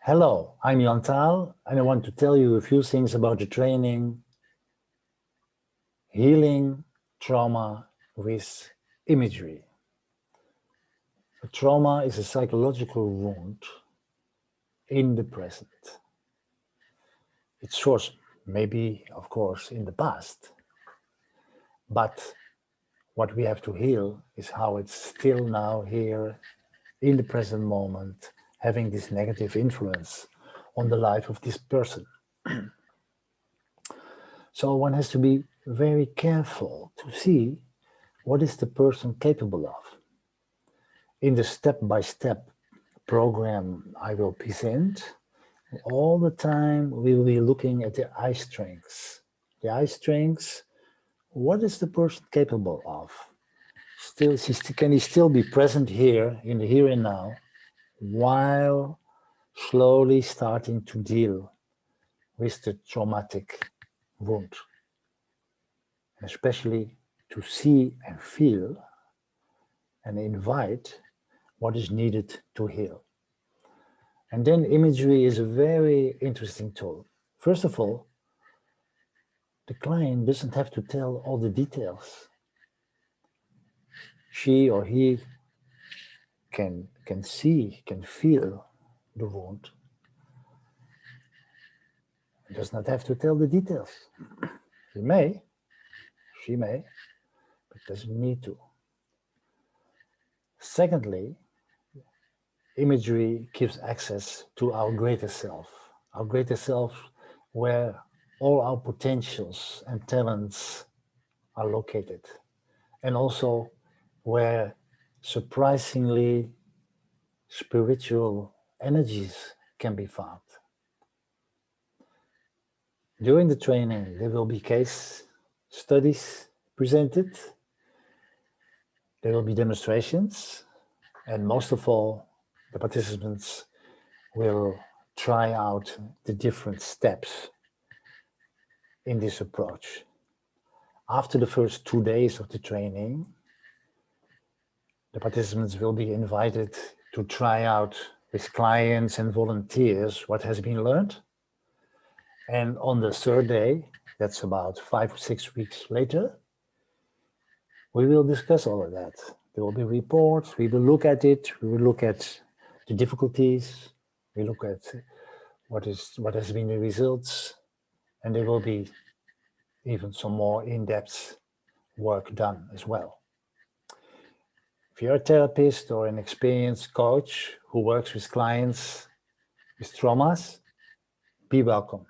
Hello, I'm Jan Taal, and I want to tell you a few things about the training Healing Trauma with Imagery. A trauma is a psychological wound in the present. Its source may be, of course, in the past, but what we have to heal is how it's still now here in the present moment, having this negative influence on the life of this person. So one has to be very careful to see what is the person capable of. In the step-by-step program I will present, all the time we will be looking at the eye strengths. The eye strengths, what is the person capable of? Can he still be present here in the here and now while slowly starting to deal with the traumatic wound? And especially to see and feel and invite what is needed to heal. And then imagery is a very interesting tool. First of all, the client doesn't have to tell all the details. She or he can see, can feel the wound. He does not have to tell the details. He may, she may, but doesn't need to. Secondly, imagery gives access to our greater self where all our potentials and talents are located, and also where surprisingly spiritual energies can be found. During the training, there will be case studies presented, there will be demonstrations, and most of all, the participants will try out the different steps in this approach. After the first 2 days of the training, the participants will be invited to try out with clients and volunteers what has been learned. And on the third day, that's about 5 or 6 weeks later, we will discuss all of that. There will be reports, we will look at it, we will look at the difficulties, we look at what has been the results, and there will be even some more in-depth work done as well. If you're a therapist or an experienced coach who works with clients with traumas, be welcome.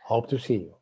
Hope to see you.